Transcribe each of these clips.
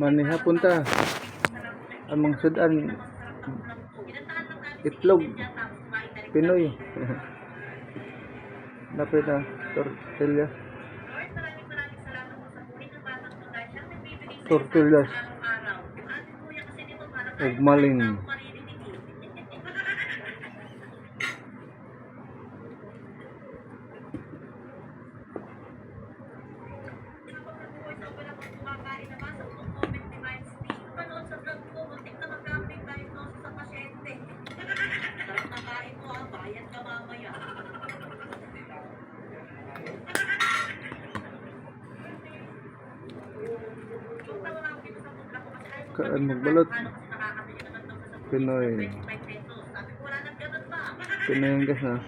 Maniha punta. Amang sudan. Itlog. Pinoy. Dapat na tortilla. Tortillas. Ugmaling. Kaan magbalot. Pinoy. Pinoy yung gas na.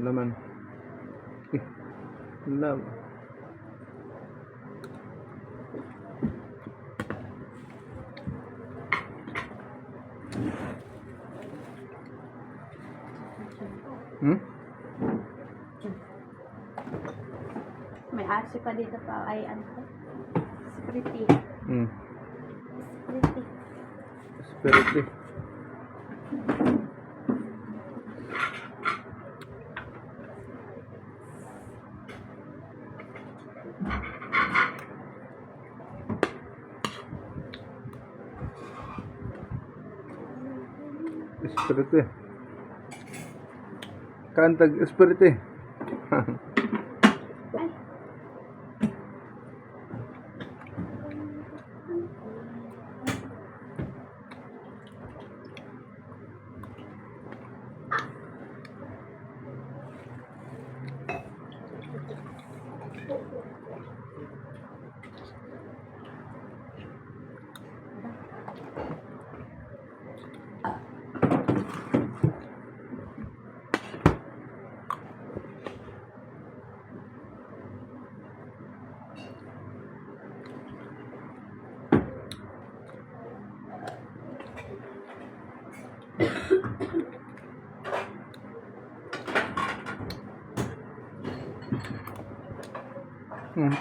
Laman. Lam. May aso pa dito pa ay ano to? Spritty. Spritty. Spritty. Spritty. Kantag spritty.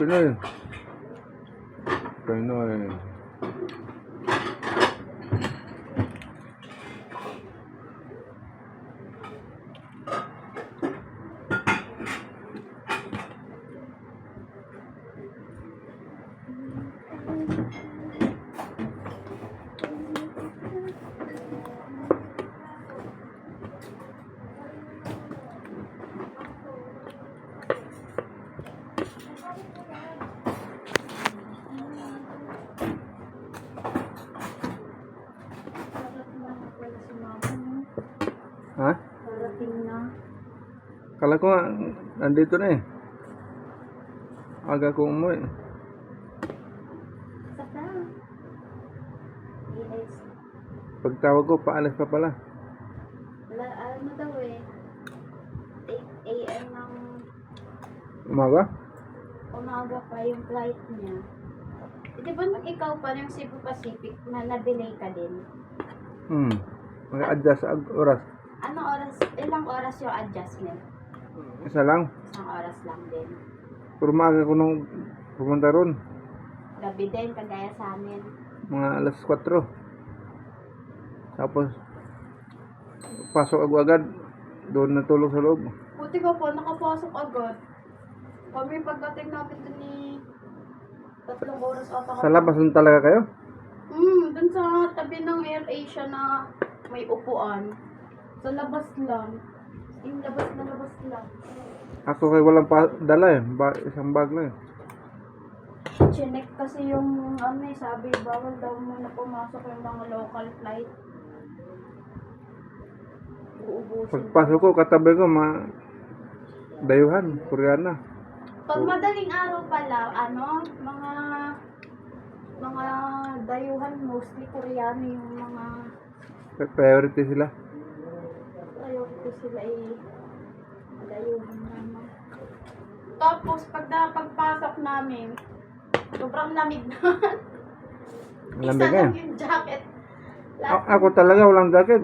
Pinoy. Pinoy. Ha? Parating na. Kala ko nga, nandito na eh. Aga ko umuwi. Saka. Yes. Pagtawag ko, paalis pa pala. Ano daw eh. 8 a.m. ng Umaga? umaga pa yung flight niya. Di ba ikaw pa yung Cebu Pacific na na-delay ka din? Mag-adjust ang oras. Anong oras? Ilang oras yung adjustment? Isa lang. Isang oras lang din. Pero maaga ko nung pumunta ron. Gabi din, kagaya sa amin. Mga alas 4. Tapos, pasok ako agad. Doon natulog sa loob. Buti ka po, nakapasok agad. Kami pagdating namin dun ni 3 oras ata Sa labas lang talaga kayo? Dun sa tabi ng AirAsia na may upuan. Sa labas lang. Yung labas na labas lang. Ako kay walang dala eh. Isang bag lang eh. Chinek kasi yung sabi bawal daw muna pumasok yung mga local flight. Uubusin. Pagpasok ko, katabi ko, dayuhan, Koreana. Pag madaling araw pala, mga dayuhan, mostly Koreano yung mga Priority sila. priority sila dayuhan naman. Tapos, pagpasok namin, sobrang lamig na. Ang Isa lamig eh. lang yung jacket. Lahat Ako talaga walang jacket.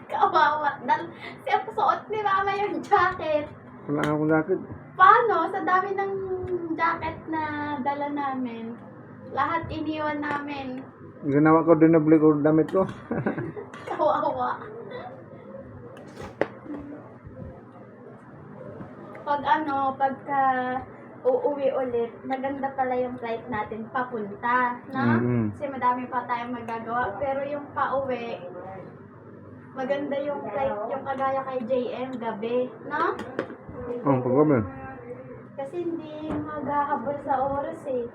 kawawa. Siya suot ni mama yung jacket. Wala akong jacket. Paano? Sa dami ng jacket na dala namin, lahat iniwan namin. Ginawa ko dinobli ko damit ko. Kawawa. Pagka uuwi ulit, maganda pala yung flight natin papunta, no? Mm. Kasi madami pa tayong magagawa. Pero yung pauwi, maganda yung flight, yung kagaya kay JM gabi, no? Ang pagkabi. Kasi hindi maghahabol sa oras eh.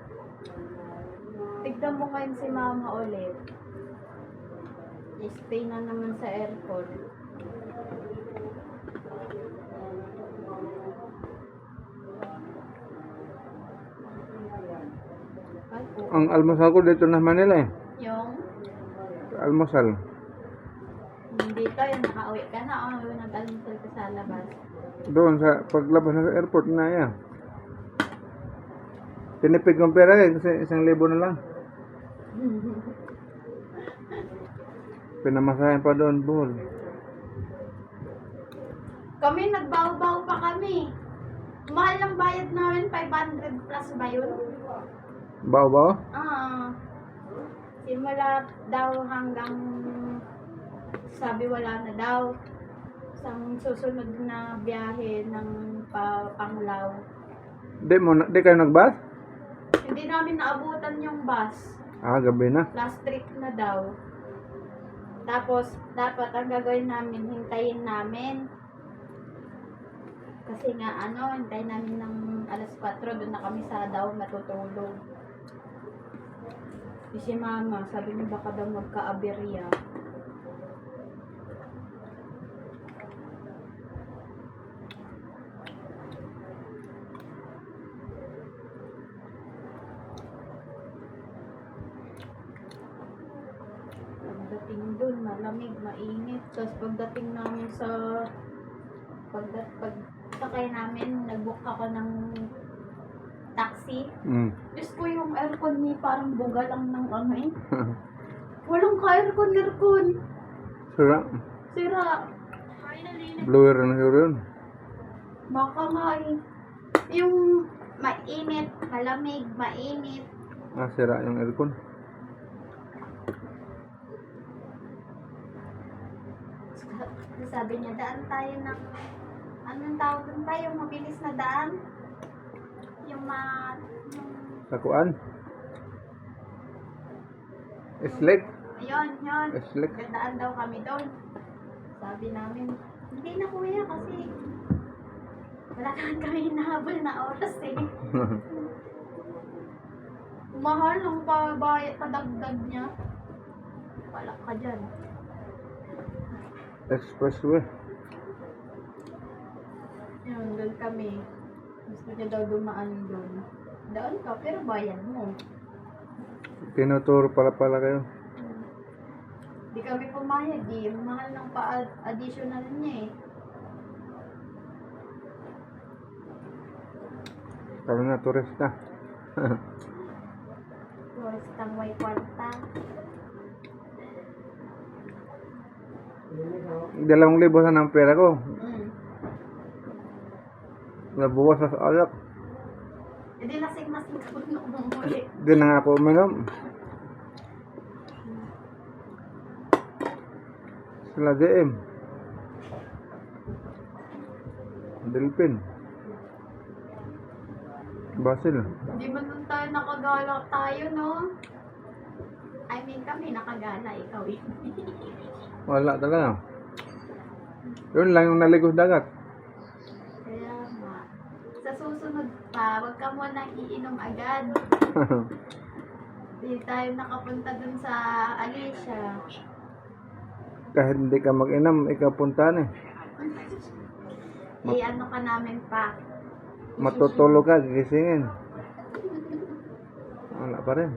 Tignan mo ngayon si mama ulit. Stay na naman sa airport. Ay, po. Ang almusal ko dito na Manila eh. Yung Almusal. dito, yung nakauwi ka na, nag-almusal ka sa labas. Doon sa paglabas ng airport na yan. Tinipid kong pera eh kasi 1,000 na lang. Pinamasahin pa doon, buhol. Kami, nagbaw-baw pa kami. Mahal ang bayad namin, 500 plus ba yun? Bao-bao? Simula daw hanggang sabi wala na daw. Isang susunod na biyahe ng Panglao. Di kayo nagbas? Hindi namin naabutan yung bus. Gabi na. Last trip na daw. Tapos, dapat ang gagawin namin, hintayin namin. Kasi nga, hintayin namin ng alas 4, doon na kami sa daw matutulog. Si mama, sabi niya baka daw magka-aberya. Pagdating doon, malamig, mainit. Tapos pagdating namin sa pagsakay namin, nag-book ako ng taxi. Diyos ko, yung aircon ni parang buga lang ng eh. Walang ka-aircon. Sira. Sira. Blower na yun. Baka nga eh. Yung mainit, malamig, mainit. Sira yung aircon. Sabi niya, daan tayo ng, anong tawag doon ba? Yung mabilis na daan? Yung Sakuan. Slick. yun. Slick. Dadaan daw kami doon. Sabi namin, hindi na kuya kasi wala naman kami hinahabol na oras eh. Mahal ang padagdag niya. Wala ka dyan. Expressway. Yun, doon kami. Gusto niya daw dumaan doon. Daan ka, pero bayad mo. Tinuturo pala kayo. Di kami pumayag eh. Mahal ng pa-additional niya eh. Kami na turista. Turistang may kwarta. 2,000 sana ang pera ko. Nabuwas sa alak. Hindi lasing-lasing ka nung umuli. Di na nga ako uminom. Sila JM. Delpin. Basil. Hindi man nun tayo nakagala tayo, no? I mean, kami nakagala, ikaw eh. Wala talaga. Yun lang yung naligos dagat. Kaya nga. Sa susunod pa, huwag ka muna iinom agad. Hindi tayo nakapunta dun sa Alicia. Kahit hindi ka mag-inam, ikaw puntahan eh. Ano ka namin pa. Matutulog ka, gigisingin. Wala pa rin.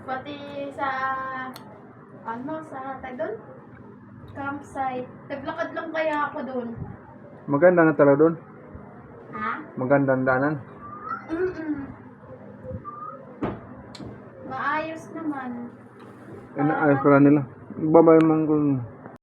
Pati sa, sa doon? Campsite. Naglakad lang kaya ako doon. Maganda na talaga doon. Ha? Magandang daanan. Mm-mm. Maayos naman. Ay, naayos pala nila. Babay man kung